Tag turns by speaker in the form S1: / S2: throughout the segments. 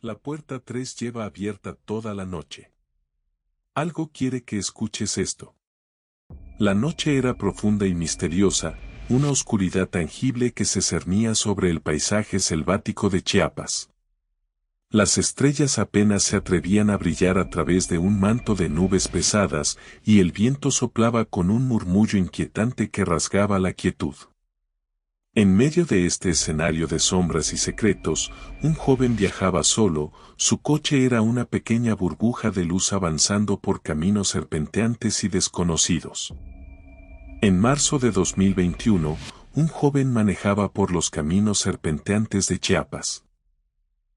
S1: La puerta 3 lleva abierta toda la noche. Algo quiere que escuches esto. La noche era profunda y misteriosa, una oscuridad tangible que se cernía sobre el paisaje selvático de Chiapas. Las estrellas apenas se atrevían a brillar a través de un manto de nubes pesadas, y el viento soplaba con un murmullo inquietante que rasgaba la quietud. En medio de este escenario de sombras y secretos, un joven viajaba solo, su coche era una pequeña burbuja de luz avanzando por caminos serpenteantes y desconocidos. En marzo de 2021, un joven manejaba por los caminos serpenteantes de Chiapas.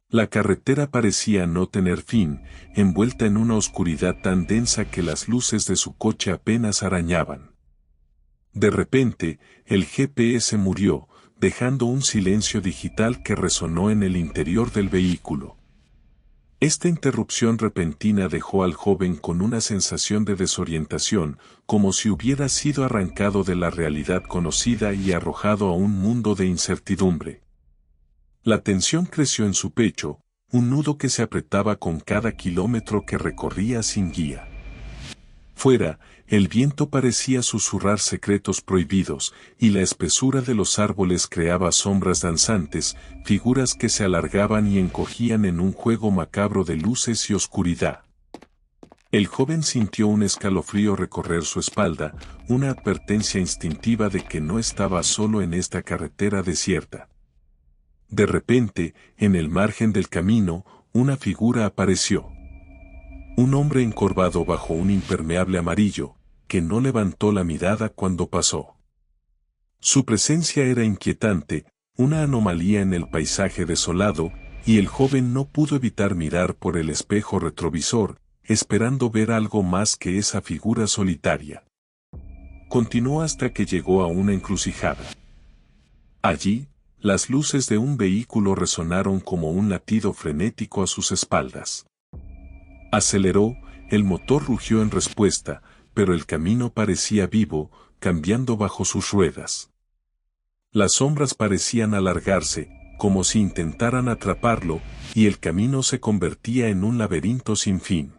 S1: La carretera parecía no tener fin, envuelta en una oscuridad tan densa que las luces de su coche apenas arañaban. De repente, el GPS murió, dejando un silencio digital que resonó en el interior del vehículo. Esta interrupción repentina dejó al joven con una sensación de desorientación, como si hubiera sido arrancado de la realidad conocida y arrojado a un mundo de incertidumbre. La tensión creció en su pecho, un nudo que se apretaba con cada kilómetro que recorría sin guía. Fuera, el viento parecía susurrar secretos prohibidos, y la espesura de los árboles creaba sombras danzantes, figuras que se alargaban y encogían en un juego macabro de luces y oscuridad. El joven sintió un escalofrío recorrer su espalda, una advertencia instintiva de que no estaba solo en esta carretera desierta. De repente, en el margen del camino, una figura apareció. Un hombre encorvado bajo un impermeable amarillo, que no levantó la mirada cuando pasó. Su presencia era inquietante, una anomalía en el paisaje desolado, y el joven no pudo evitar mirar por el espejo retrovisor, esperando ver algo más que esa figura solitaria. Continuó hasta que llegó a una encrucijada. Allí, las luces de un vehículo resonaron como un latido frenético a sus espaldas. Aceleró, el motor rugió en respuesta, pero el camino parecía vivo, cambiando bajo sus ruedas. Las sombras parecían alargarse, como si intentaran atraparlo, y el camino se convertía en un laberinto sin fin.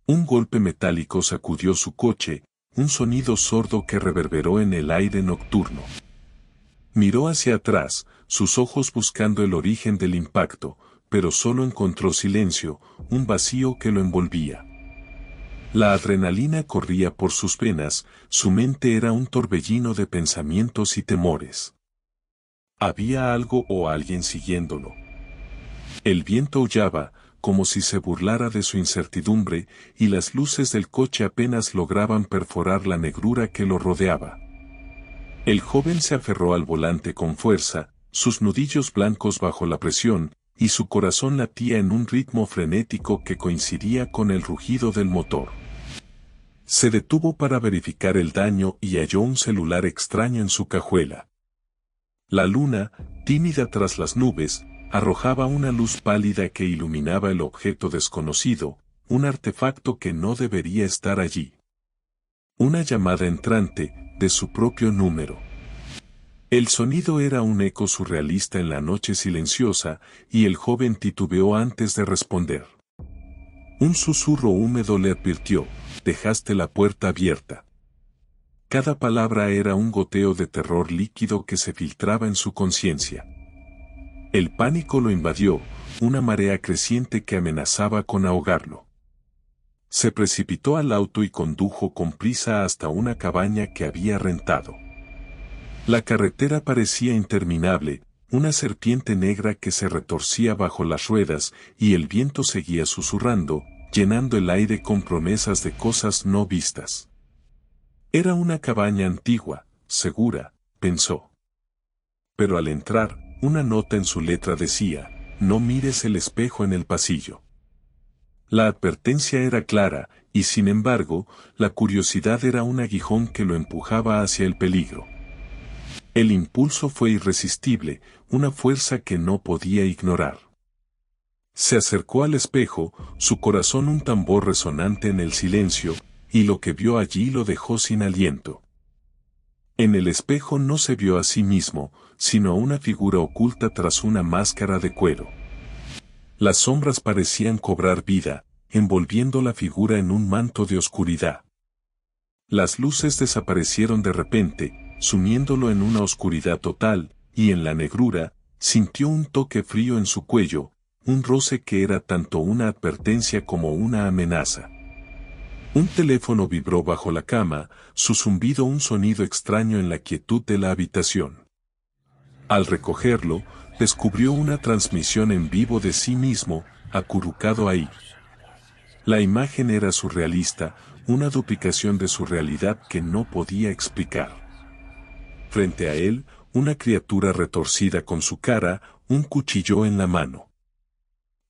S1: Un golpe metálico sacudió su coche, un sonido sordo que reverberó en el aire nocturno. Miró hacia atrás, sus ojos buscando el origen del impacto, pero solo encontró silencio, un vacío que lo envolvía. La adrenalina corría por sus venas, su mente era un torbellino de pensamientos y temores. Había algo o alguien siguiéndolo. El viento aullaba, como si se burlara de su incertidumbre, y las luces del coche apenas lograban perforar la negrura que lo rodeaba. El joven se aferró al volante con fuerza, sus nudillos blancos bajo la presión, y su corazón latía en un ritmo frenético que coincidía con el rugido del motor. Se detuvo para verificar el daño y halló un celular extraño en su cajuela. La luna, tímida tras las nubes, arrojaba una luz pálida que iluminaba el objeto desconocido, un artefacto que no debería estar allí. Una llamada entrante, de su propio número. El sonido era un eco surrealista en la noche silenciosa, y el joven titubeó antes de responder. Un susurro húmedo le advirtió: dejaste la puerta abierta. Cada palabra era un goteo de terror líquido que se filtraba en su conciencia. El pánico lo invadió, una marea creciente que amenazaba con ahogarlo. Se precipitó al auto y condujo con prisa hasta una cabaña que había rentado. La carretera parecía interminable, una serpiente negra que se retorcía bajo las ruedas, y el viento seguía susurrando, llenando el aire con promesas de cosas no vistas. Era una cabaña antigua, segura, pensó. Pero al entrar, una nota en su letra decía: no mires el espejo en el pasillo. La advertencia era clara, y sin embargo, la curiosidad era un aguijón que lo empujaba hacia el peligro. El impulso fue irresistible, una fuerza que no podía ignorar. Se acercó al espejo, su corazón un tambor resonante en el silencio, y lo que vio allí lo dejó sin aliento. En el espejo no se vio a sí mismo, sino a una figura oculta tras una máscara de cuero. Las sombras parecían cobrar vida, envolviendo la figura en un manto de oscuridad. Las luces desaparecieron de repente, sumiéndolo en una oscuridad total, y en la negrura, sintió un toque frío en su cuello, un roce que era tanto una advertencia como una amenaza. Un teléfono vibró bajo la cama, su zumbido un sonido extraño en la quietud de la habitación. Al recogerlo, descubrió una transmisión en vivo de sí mismo, acurrucado ahí. La imagen era surrealista, una duplicación de su realidad que no podía explicar. Frente a él, una criatura retorcida con su cara, un cuchillo en la mano.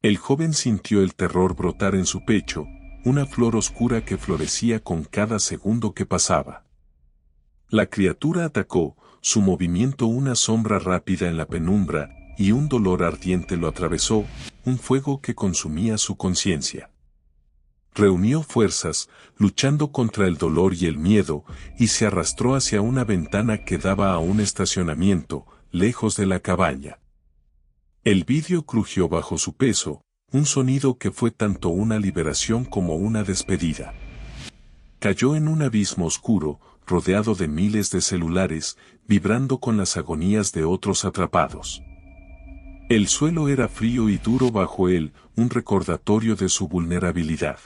S1: El joven sintió el terror brotar en su pecho, una flor oscura que florecía con cada segundo que pasaba. La criatura atacó, su movimiento una sombra rápida en la penumbra, y un dolor ardiente lo atravesó, un fuego que consumía su conciencia. Reunió fuerzas, luchando contra el dolor y el miedo, y se arrastró hacia una ventana que daba a un estacionamiento, lejos de la cabaña. El vidrio crujió bajo su peso, un sonido que fue tanto una liberación como una despedida. Cayó en un abismo oscuro, rodeado de miles de celulares, vibrando con las agonías de otros atrapados. El suelo era frío y duro bajo él, un recordatorio de su vulnerabilidad.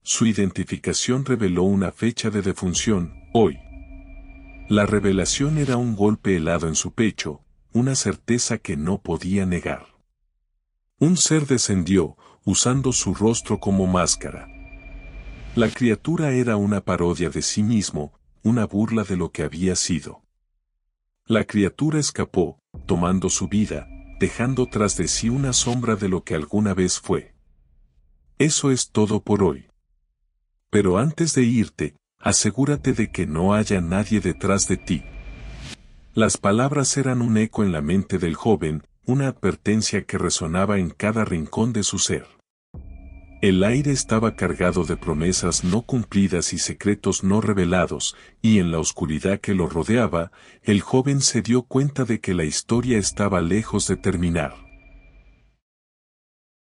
S1: Su identificación reveló una fecha de defunción, hoy. La revelación era un golpe helado en su pecho, una certeza que no podía negar. Un ser descendió, usando su rostro como máscara. La criatura era una parodia de sí mismo, una burla de lo que había sido. La criatura escapó, tomando su vida, dejando tras de sí una sombra de lo que alguna vez fue. Eso es todo por hoy. Pero antes de irte, asegúrate de que no haya nadie detrás de ti. Las palabras eran un eco en la mente del joven, una advertencia que resonaba en cada rincón de su ser. El aire estaba cargado de promesas no cumplidas y secretos no revelados, y en la oscuridad que lo rodeaba, el joven se dio cuenta de que la historia estaba lejos de terminar.